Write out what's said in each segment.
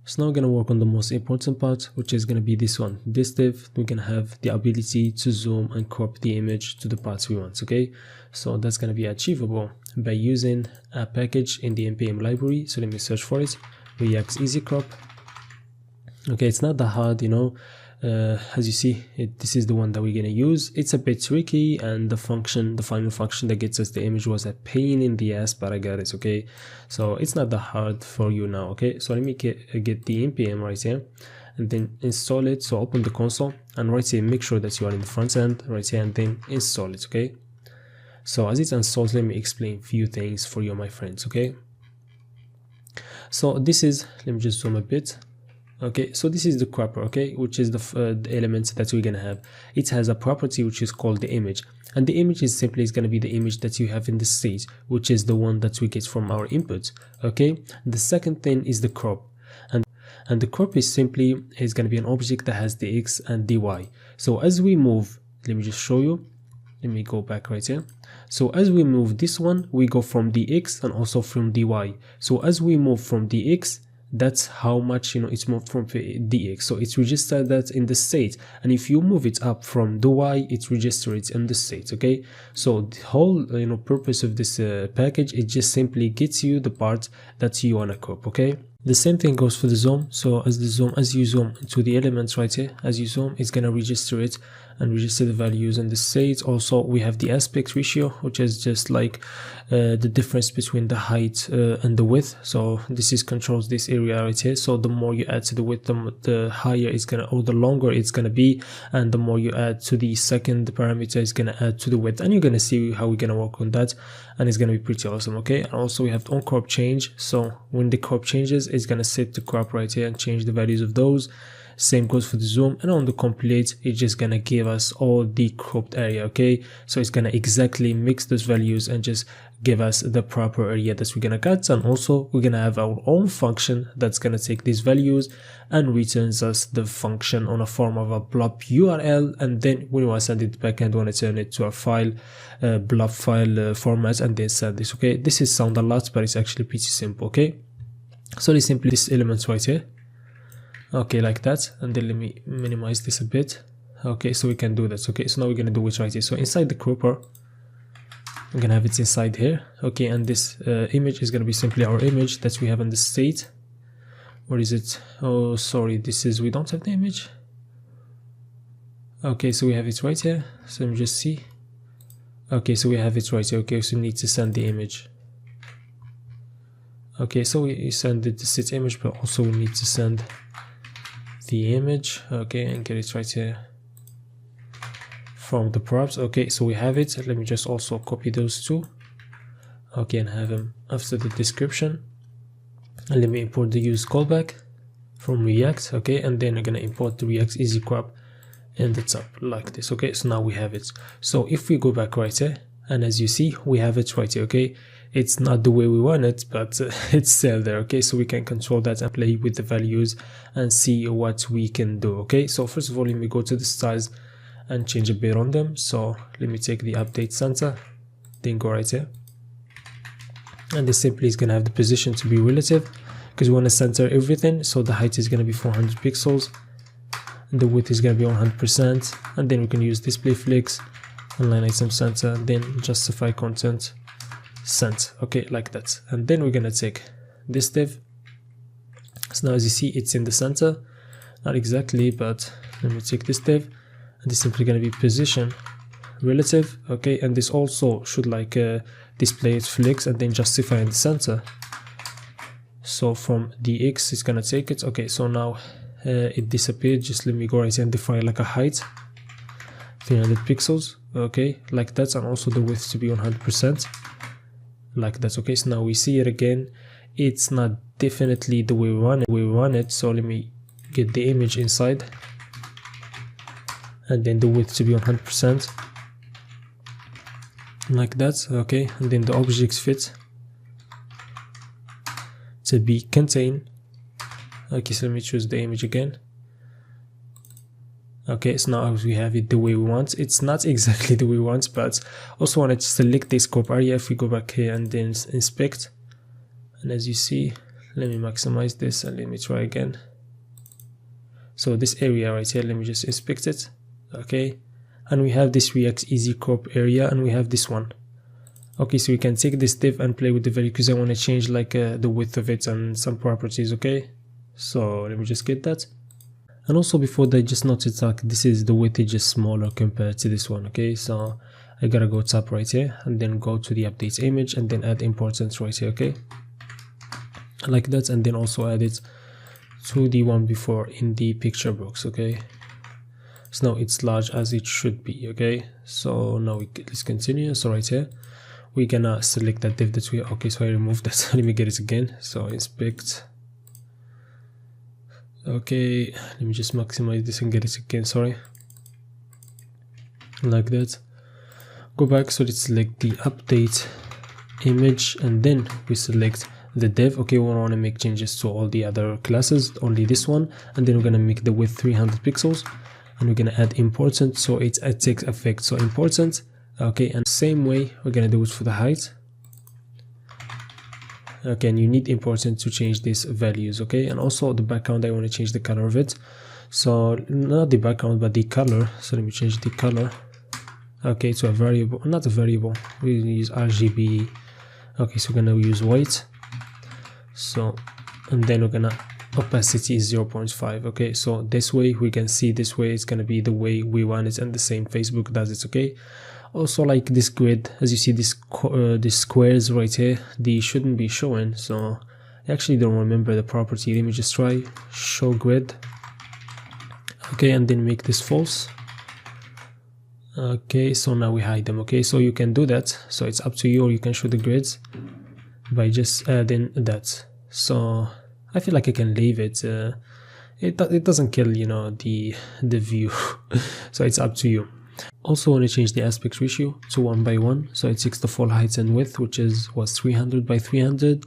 So now we're going to work on the most important part, which is going to be this one. This div, we're going to have the ability to zoom and crop the image to the parts we want, okay? So that's going to be achievable by using a package in the npm library. So let me search for it, React Easy Crop. Okay, it's not that hard, you know. As you see, this is the one that we're going to use. It's a bit tricky, and the final function that gets us the image was a pain in the ass, but I got it, okay? So it's not that hard for you now, okay? So let me get the npm right here and then install it. So open the console and right here, make sure that you are in the front end right here and then install it, okay? So as it's installed, let me explain a few things for you, my friends, okay? So this is, let me just zoom a bit. Okay, so this is the cropper, okay, which is the elements that we're gonna have. It has a property which is called the image, and the image is simply gonna be the image that you have in the state, which is the one that we get from our input. Okay, the second thing is the crop, and the crop is gonna be an object that has the x and the y. So as we move, let me just show you. Let me go back right here. So as we move this one, we go from the x and also from the y. So as we move from the x, that's how much, you know, it's moved from the x. So it's registered that in the state, and if you move it up from the y, it registers it in the state. Okay, so the whole purpose of this package, it just simply gets you the part that you want to crop. Okay, the same thing goes for the zoom. So as you zoom to the elements right here, as you zoom, it's gonna register it and register the values in the state. Also, we have the aspect ratio, which is just like the difference between the height and the width. So this controls this area right here. So the more you add to the width, the higher it's gonna, or the longer it's gonna be, and the more you add to the second parameter, it's gonna add to the width. And you're gonna see how we're gonna work on that, and it's gonna be pretty awesome. Okay, and also we have on crop change. So when the crop changes, it's gonna set the crop right here and change the values of those. Same goes for the zoom, and on the complete, it's just gonna give us all the cropped area. Okay, so it's gonna exactly mix those values and just give us the proper area that we're gonna cut. And also we're gonna have our own function that's gonna take these values and returns us the function on a form of a blob URL, and then when we want to send it back and want to turn it to a file, blob file format, and then send this. Okay, this is sound a lot, but it's actually pretty simple. Okay, so it's simply this element right here. Okay, like that, and then let me minimize this a bit. Okay, so we can do that. Okay, so now we're gonna do it right here. So inside the cropper, I'm gonna have it inside here. Okay, and this image is gonna be simply our image that we have in the state. Where is it? Oh, sorry, we don't have the image. Okay, so we have it right here. So let me just see. Okay, so we have it right here. Okay, so we need to send the image. Okay, so we send the set image, but also we need to send the image. Okay, and get it right here from the props. Okay, so we have it. Let me just also copy those two. Okay, and have them after the description. And let me import the use callback from React. Okay, and then I'm gonna import the React Easy Crop in the top like this. Okay, so now we have it. So if we go back right here, and as you see, we have it right here. Okay, it's not the way we want it, but it's still there. Okay, so we can control that and play with the values and see what we can do. Okay, so first of all, let me go to the styles and change a bit on them. So let me take the update center, then go right here, and this simply is gonna have the position to be relative because we want to center everything. So the height is gonna be 400 pixels and the width is gonna be 100%, and then we can use display flex, align item center, then justify content sent. Okay, like that. And then we're gonna take this div. So now as you see, it's in the center, not exactly, but let me take this div, and this is simply gonna be position relative. Okay, and this also should like display its flex and then justify in the center. So from the x it's gonna take it. Okay, so now it disappeared. Just let me go right here and define like a height 300 pixels. Okay, like that, and also the width to be 100%. Like that. Okay, so now we see it again. It's not definitely the way we want it. So let me get the image inside, and then the width to be 100%, like that. Okay, and then the objects fit to be contained. Okay, so let me choose the image again. Okay, so now we have it the way we want. It's not exactly the way we want, but also want to select this crop area. If we go back here and then inspect, and as you see, let me maximize this and let me try again. So this area right here, let me just inspect it. Okay, and we have this React Easy Crop area, and we have this one. Okay, so we can take this div and play with the value because I want to change like the width of it and some properties. Okay, so let me just get that. And also before that, just notice like this is the width is just smaller compared to this one. Okay, so I gotta go tap right here and then go to the update image and then add importance right here. Okay, like that, and then also add it to the one before in the picture box. Okay, so now it's large as it should be. Okay, so now let's continue. So right here we're gonna select that div that we, okay, so I removed that. Let me get it again. So inspect. Okay, let me just maximize this and get it again. Sorry, like that. Go back, so let's select the update image and then we select the div. Okay, we want to make changes to all the other classes, only this one, and then we're gonna make the width 300 pixels and we're gonna add important, so it's a text effect. So important. Okay, and same way we're gonna do it for the height. Okay, and you need important to change these values. Okay, and also the background, I want to change the color of it. So not the background but the color. So let me change the color. Okay, to a variable, not a variable, we use RGB. Okay, so we're gonna use white. So and then we're gonna opacity is 0.5. Okay, so this way we can see, this way it's gonna be the way we want it and the same Facebook does it. Okay, also like this grid, as you see this these squares right here, they shouldn't be showing, so I actually don't remember the property. Let me just try show grid. Okay, and then make this false. Okay, so now we hide them. Okay, so you can do that, so it's up to you, or you can show the grids by just adding that. So I feel like I can leave it. It doesn't kill, you know, the view. So it's up to you. Also want to change the aspect ratio to 1:1, so it takes the full height and width, which was 300 by 300.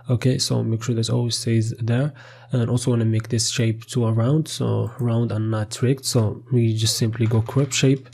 Okay, so make sure that always stays there. And also want to make this shape to a round, so round and not rect. So we just simply go crop shape,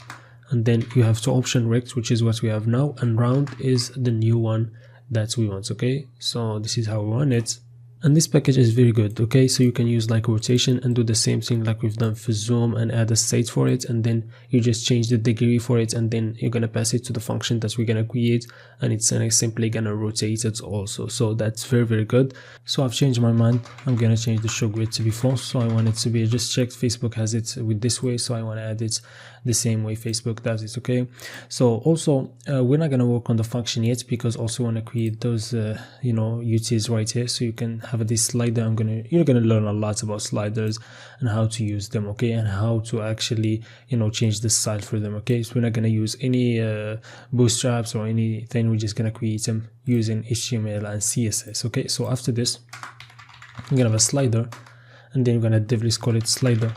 and then you have two option, rect, which is what we have now, and round is the new one that we want. Okay, so this is how we want it. And this package is very good. Okay, so you can use like rotation and do the same thing like we've done for zoom and add a state for it, and then you just change the degree for it, and then you're gonna pass it to the function that we're gonna create, and it's simply gonna rotate it also. So that's very good. So I've changed my mind. I'm gonna change the show grid to be false. So I want it to be, just checked Facebook has it with this way, so I want to add it the same way Facebook does it. Okay, so also we're not gonna work on the function yet because also want to create those you know, UTs right here, so you can have this slider. You're gonna learn a lot about sliders and how to use them. Okay, and how to actually, you know, change the style for them. Okay, so we're not gonna use any bootstraps or anything. We're just gonna create them using HTML and CSS. Okay, so after this I'm gonna have a slider, and then we're gonna let's call it slider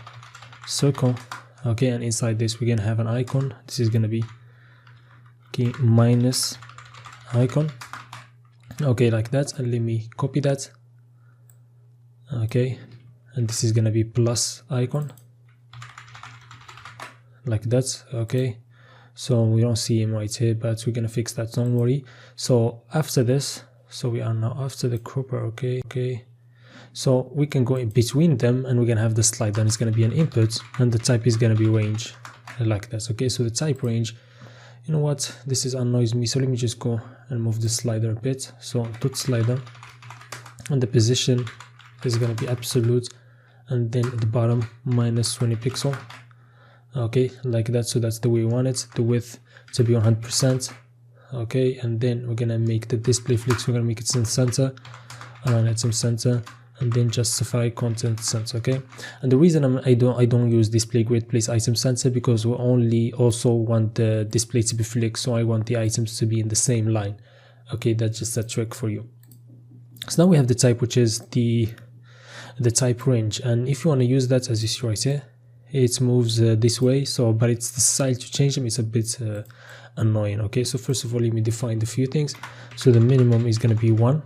circle. Okay, and inside this we're gonna have an icon. This is gonna be okay minus icon. Okay, like that, and let me copy that. Okay, and this is gonna be plus icon, like that. Okay, so we don't see him right here, but we're gonna fix that, don't worry. So after this, so we are now after the cropper. Okay, so we can go in between them, and we're gonna have the slider, and it's gonna be an input, and the type is gonna be range, like that. Okay, so the type range, you know what, this is annoys me, so let me just go and move the slider a bit. So dot slider, and the position is going to be absolute, and then at the bottom minus 20 pixel. Okay, like that. So that's the way we want it, the width to be 100%. Okay, and then we're gonna make the display flicks, we're gonna make it in center, around item center, and then justify content center. Okay, and the reason I don't use display grid place item center, because we only also want the display to be flicked, so I want the items to be in the same line. Okay, that's just a trick for you. So now we have the type, which is the type range, and if you want to use that, as you see right here, it moves this way. So but it's the style to change them, it's a bit annoying. Okay, so first of all, let me define the few things. So the minimum is going to be 1,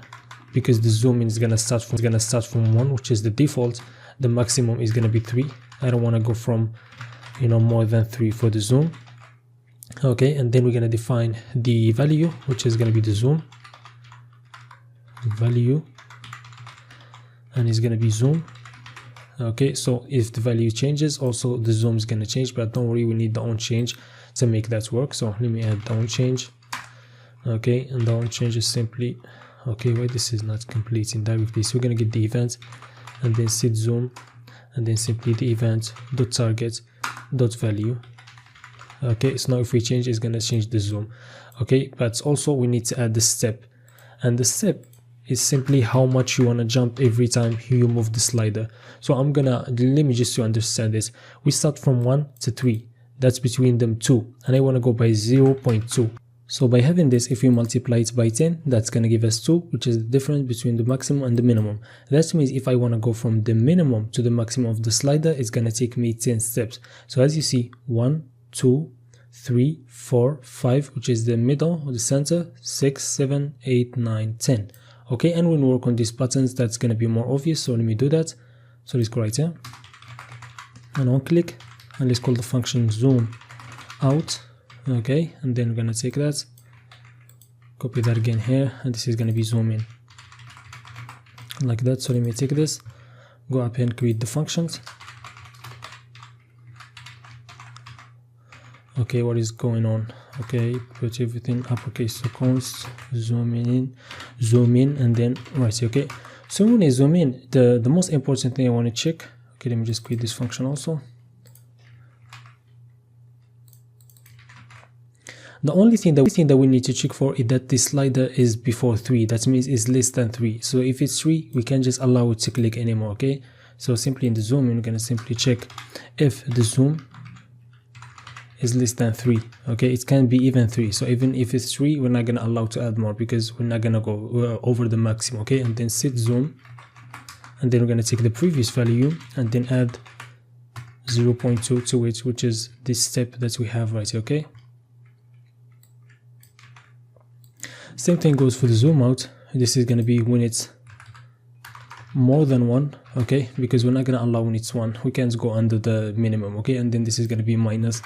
because the zoom in is going to start from 1, which is the default. The maximum is going to be 3. I don't want to go from, you know, more than 3 for the zoom. Okay, and then we're going to define the value, which is going to be the zoom value. and it's gonna be zoom. Okay, so if the value changes, also the zoom is gonna change, but don't worry, we need the on change to make that work. So let me add the on change. Okay, and the on change is simply, okay, wait, this is not completing directly, so we're gonna get the event and then set zoom and then simply the event dot target dot value. Okay, so now if we change, it's gonna change the zoom. Okay, but also we need to add the step, and the step is simply how much you want to jump every time you move the slider. So I'm gonna, let me just to understand this, we start from 1 to 3, that's between them 2, and I want to go by 0.2. so by having this, if we multiply it by 10, that's gonna give us 2, which is the difference between the maximum and the minimum. That means if I want to go from the minimum to the maximum of the slider, it's gonna take me 10 steps. So as you see, 1, 2, 3, 4, 5, which is the middle or the center, 6, 7, 8, 9, 10. Okay, and when we work on these patterns, that's going to be more obvious. So let me do that. So let's go right here and on click, and let's call the function zoom out. Okay, and then we're going to take that, copy that again here, and this is going to be zoom in like that. So let me take this, go up here and create the functions. Okay, what is going on? Okay, put everything uppercase, so const zoom in, and then right. Okay, so when I zoom in, the most important thing I want to check. Okay, let me just create this function also. The only thing that we need to check for is that the slider is before 3. That means it's less than 3. So if it's 3, we can just allow it to click anymore. Okay, so simply in the zoom in, we're gonna simply check if the zoom is less than 3. Okay, it can be even 3. So even if it's 3, we're not gonna allow to add more because we're not gonna go over the maximum. Okay, and then set zoom, and then we're gonna take the previous value and then add 0.2 to it, which is this step that we have right here. Okay, same thing goes for the zoom out. This is gonna be when it's more than 1. Okay, because we're not gonna allow when it's 1, we can't go under the minimum. Okay, and then this is gonna be minus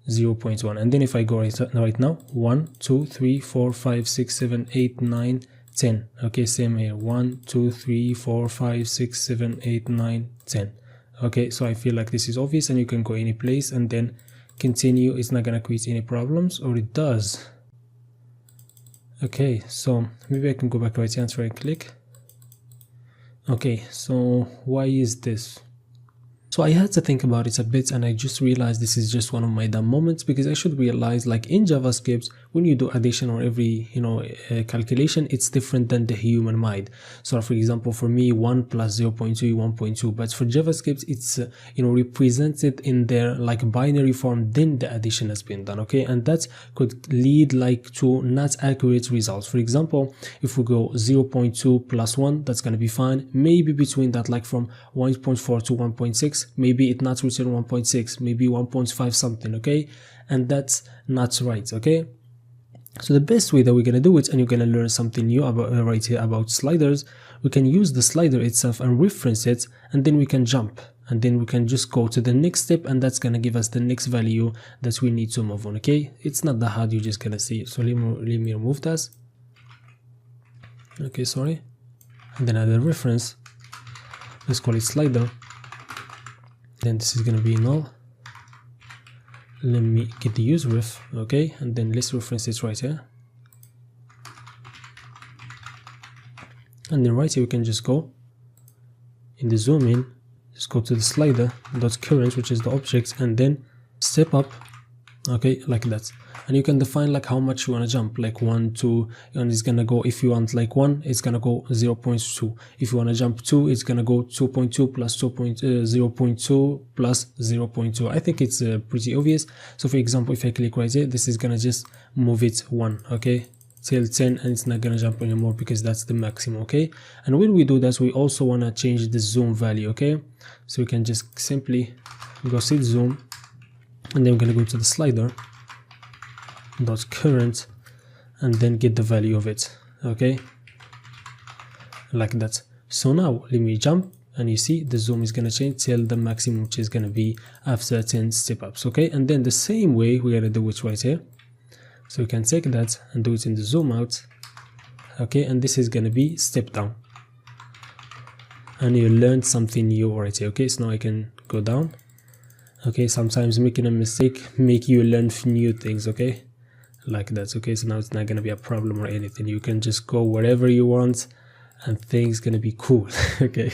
0.1, and then if I go right now, 1, 2, 3, 4, 5, 6, 7, 8, 9, 10. Okay, same here, 1, 2, 3, 4, 5, 6, 7, 8, 9, 10. Okay, so I feel like this is obvious, and you can go any place and then continue. It's not gonna create any problems, or it does. Okay, so maybe I can go back right here and try and click. Okay, so why is this? So I had to think about it a bit, and I just realized this is just one of my dumb moments, because I should realize, like in JavaScript, when you do addition or every calculation, it's different than the human mind. So for example, for me 1 plus 0.2 1.2, but for JavaScript it's represented in their like binary form, then the addition has been done. Okay, and that could lead like to not accurate results. For example, if we go 0.2 plus 1, that's going to be fine. Maybe between that, like from 1.4 to 1.6, maybe it not return 1.6, maybe 1.5 something. Okay, and that's not right. Okay, so the best way that we're gonna do it, and you're gonna learn something new about right here about sliders, we can use the slider itself and reference it, and then we can jump, and then we can just go to the next step, and that's gonna give us the next value that we need to move on. Okay, it's not that hard, you're just gonna see it. So let me remove that. Okay, sorry, and then add a reference. Let's call it slider. Then this is gonna be null. Let me get the use ref. Okay, and then let's reference it right here, and then right here we can just go in the zoom in, just go to the slider dot current, which is the object, and then step up. Okay, like that, and you can define like how much you want to jump, like 1, 2, and it's gonna go, if you want like 1, it's gonna go 0.2. If you want to jump 2, it's gonna go 2.2 plus 0.2 plus 0.2. I think it's pretty obvious. So for example, if I click right here, this is gonna just move it 1, okay, till 10, and it's not gonna jump anymore because that's the maximum. Okay, and when we do that, we also want to change the zoom value. Okay, so we can just simply go set zoom, and then we're going to go to the slider dot current, and then get the value of it. Okay, like that. So now let me jump, and you see the zoom is going to change till the maximum, which is going to be after 10 step ups. Okay, and then the same way we're going to do it right here. So we can take that and do it in the zoom out. Okay, and this is going to be step down. and you learned something new right here. Okay, so now I can go down. Okay, sometimes making a mistake make you learn new things, okay, like that. Okay, so now it's not gonna be a problem or anything. You can just go wherever you want and things gonna be cool. Okay,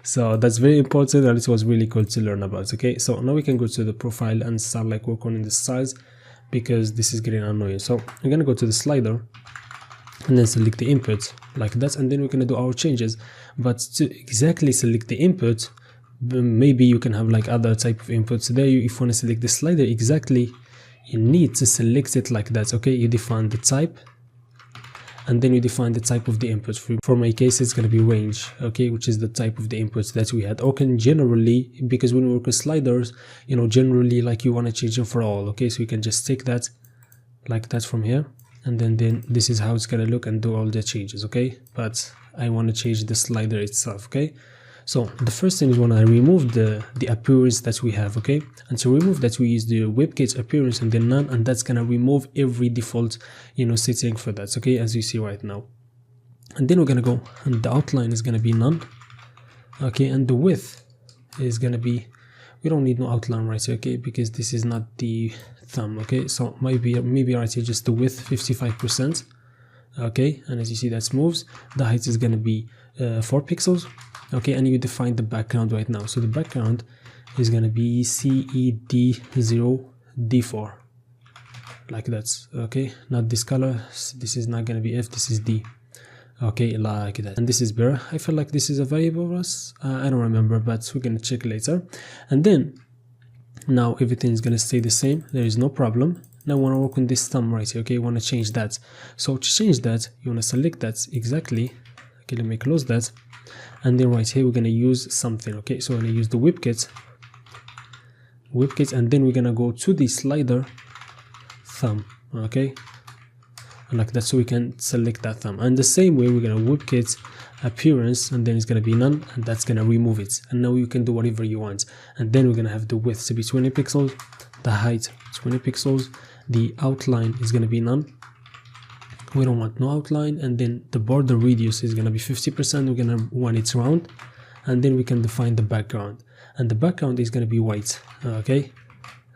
so that's very important, and it was really cool to learn about. Okay, so now we can go to the profile and start like work on the size, because this is getting annoying. So I'm gonna go to the slider and then select the input like that, and then we're gonna do our changes. But to exactly select the input, maybe you can have like other type of inputs there. If you want to select the slider exactly, you need to select it like that. Okay, you define the type, and then you define the type of the input. For my case, it's going to be range, okay, which is the type of the inputs that we had. Okay, generally, because when we work with sliders, you know, generally like you want to change them for all. Okay, so you can just take that like that from here, and then this is how it's going to look and do all the changes. Okay, but I want to change the slider itself. Okay, so the first thing is when I remove the appearance that we have. Okay, and to remove that, we use the WebKit appearance and then none, and that's gonna remove every default, you know, setting for that. Okay, as you see right now. And then we're gonna go, and the outline is gonna be none. Okay, and the width is gonna be, we don't need no outline right here. Okay, because this is not the thumb. Okay, so maybe right here just the width 55%. Okay, and as you see, that moves. The height is gonna be 4 pixels. Okay, and you define the background right now. So the background is gonna be CED0D4, like that. Okay, not this color. This is not gonna be F. This is D. Okay, like that. And this is better. I feel like this is a variable for us. I don't remember, but we're gonna check later. And then now everything is gonna stay the same. There is no problem. Now I want to work on this thumb right here. Okay, you want to change that. So to change that, you want to select that exactly. Okay, let me close that. And then right here we're gonna use something. Okay, so we're gonna use the WebKit, and then we're gonna go to the slider thumb. Okay, and like that, so we can select that thumb. And the same way, we're gonna WebKit appearance, and then it's gonna be none, and that's gonna remove it. And now you can do whatever you want. And then we're gonna have the width to be 20 pixels, the height 20 pixels, the outline is gonna be none. We don't want no outline. And then the border radius is gonna be 50%. We're gonna want it round, and then we can define the background, and the background is gonna be white. Okay,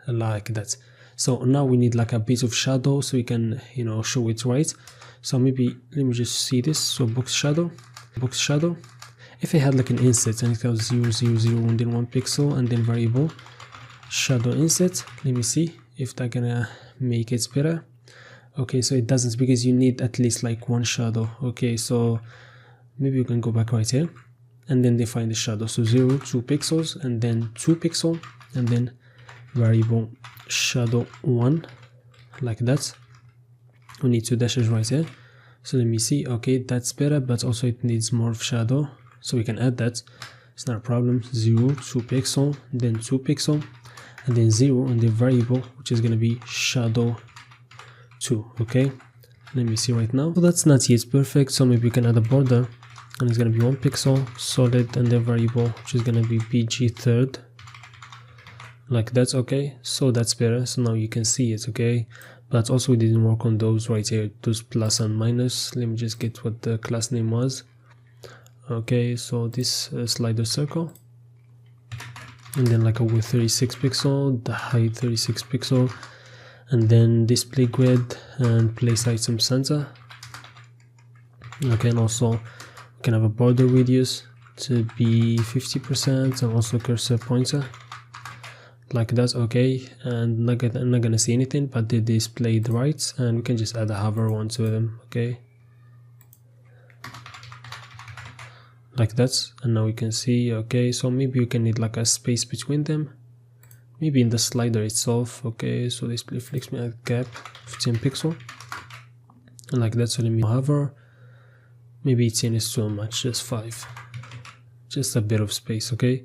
like that. So now we need like a bit of shadow so we can, you know, show it right. So maybe let me just see this. So box shadow. If I had like an inset and it goes 0, 0, 0, and then 1 pixel, and then variable shadow inset, let me see if that's gonna make it better. Okay, so it doesn't, because you need at least like one shadow. Okay, so maybe you can go back right here and then define the shadow. So 0, 2 pixels, and then 2 pixel, and then variable shadow 1, like that. We need 2 dashes right here. So let me see. Okay, that's better, but also it needs more of shadow, so we can add that. It's not a problem. 0, 2 pixel, then 2 pixel, and then 0, and the variable, which is going to be shadow 2. Okay, let me see right now. So that's not yet perfect, so maybe we can add a border, and it's going to be 1 pixel solid, and the variable, which is going to be BG third, like that. Okay, so that's better. So now you can see it. Okay, but also we didn't work on those right here, those plus and minus. Let me just get what the class name was. Okay, so this slider circle, and then like a width 36 pixel, the height 36 pixel, and then display grid and place item center. Okay, and also we can have a border radius to be 50%, and also cursor pointer, like that. Okay, and I'm not gonna see anything, but they displayed right, and we can just add a hover one to them. Okay, like that. And now we can see. Okay, so maybe you can need like a space between them, maybe in the slider itself. Okay, so display flex me a gap 15 pixel, and like that. So let me hover. Maybe 10 is too much, just 5, just a bit of space. Okay,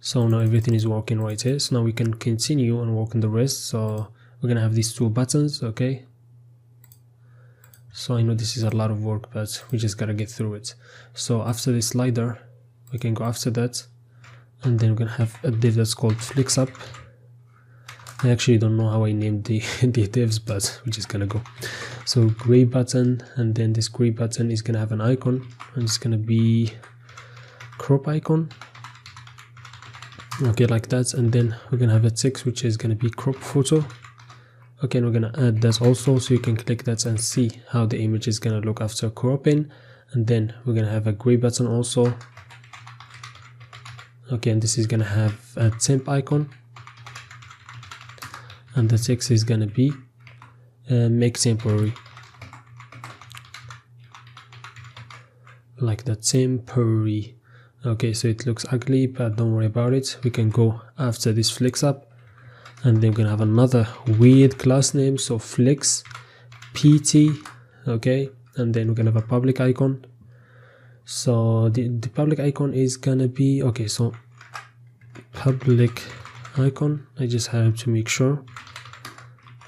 so now everything is working right here. So now we can continue and work on the rest. So we're gonna have these 2 buttons. Okay, so I know this is a lot of work, but we just gotta get through it. So after the slider, we can go after that, and then we're gonna have a div that's called flex up. I actually don't know how I named the divs, but we're just gonna go. So gray button, and then this gray button is gonna have an icon, and it's gonna be crop icon, okay, like that. And then we're gonna have a text which is gonna be crop photo, okay, and we're gonna add that also, so you can click that and see how the image is gonna look after cropping. And then we're gonna have a gray button also, okay, and this is gonna have a temp icon, and the text is gonna be make temporary, like the temporary. Okay, so it looks ugly, but don't worry about it. We can go after this flex up, and then we're gonna have another weird class name, so flex pt, okay, and then we're gonna have a public icon. So the public icon is gonna be, okay, so public icon, I just have to make sure,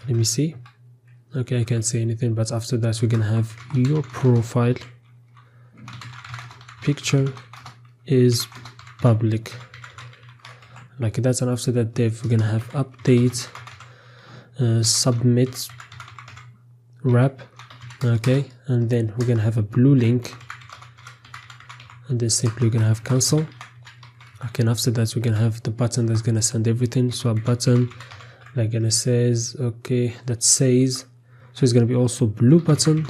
let me see, okay, I can't say anything, but after that we're gonna have your profile picture is public, like that. And after that div, we're gonna have update submit wrap, okay, and then we're gonna have a blue link, and then simply we're gonna have cancel, okay, and after that we're gonna have the button that's gonna send everything. So a button like gonna says, okay, that says, so it's gonna be also blue button,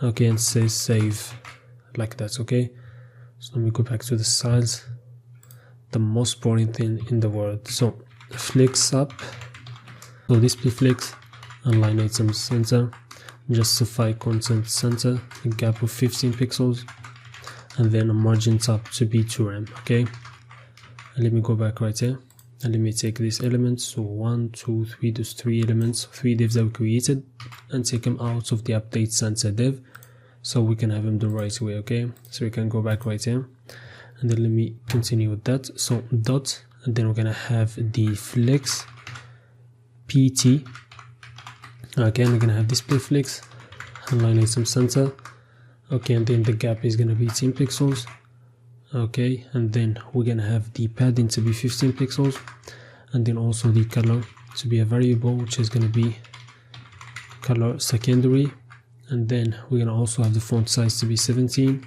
okay, and says save, like that. Okay, so let me go back to the styles, the most boring thing in the world. So flex up, so display flex, align item center, justify content center, a gap of 15 pixels, and then a margin top to be 2 rem. Okay, and let me go back right here, and let me take these elements, so 1 2 3, those 3 elements, 3 divs that we created, and take them out of the update center div, so we can have them the right way. Okay, so we can go back right here, and then let me continue with that. So dot, and then we're gonna have the flex pt, okay, and we're gonna have display flex, align item center, okay, and then the gap is gonna be 10 pixels, okay, and then we're gonna have the padding to be 15 pixels, and then also the color to be a variable, which is gonna be color secondary, and then we're gonna also have the font size to be 17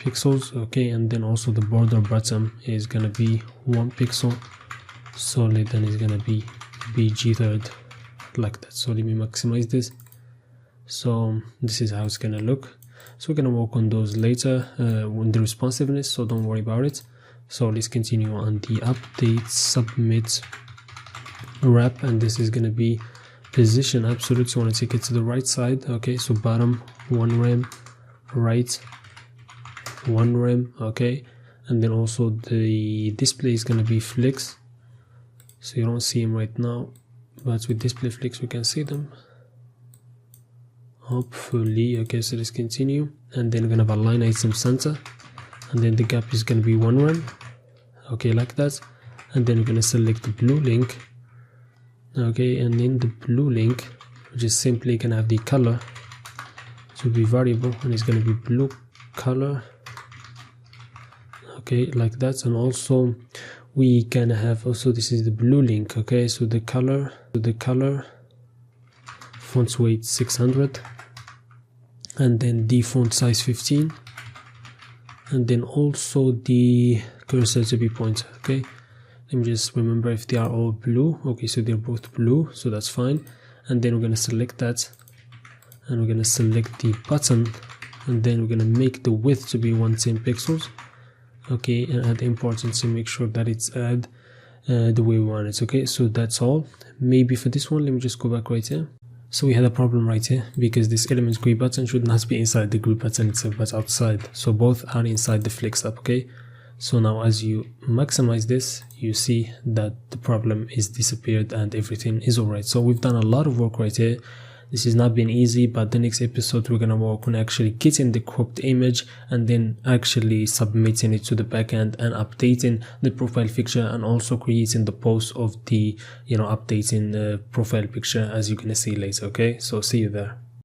pixels, okay, and then also the border bottom is gonna be 1 pixel solid, and it's gonna be bg3, like that. So let me maximize this. So this is how it's gonna look. So we're gonna work on those later when the responsiveness, so don't worry about it. So let's continue on the update submit wrap, and this is gonna be position absolute, so I want to take it to the right side. Okay, so bottom 1 rem, right 1 rem, okay, and then also the display is going to be flex, so you don't see them right now, but with display flex we can see them hopefully. Okay, so let's continue, and then we're gonna have a line item center, and then the gap is gonna be 1 rem, okay, like that, and then we're gonna select the blue link, okay, and in the blue link which is simply gonna have the color to be variable, and it's gonna be blue color, okay, like that. And also we can have also, this is the blue link, okay, so the color font weight 600, and then the font size 15, and then also the cursor to be pointer. Okay, let me just remember if they are all blue. Okay, so they're both blue, so that's fine. And then we're gonna select that, and we're gonna select the button, and then we're gonna make the width to be 110 pixels, okay, and add importance to make sure that it's add the way we want it. Okay, so that's all. Maybe for this one, let me just go back right here. So we had a problem right here because this element's gray button should not be inside the gray button itself, but outside, so both are inside the flex up. Okay, so now as you maximize this, you see that the problem is disappeared and everything is alright. So we've done a lot of work right here. This has not been easy, but the next episode we're gonna work on actually getting the cropped image and then actually submitting it to the backend and updating the profile picture, and also creating the post of the updating the profile picture, as you're gonna see later. Okay, so see you there.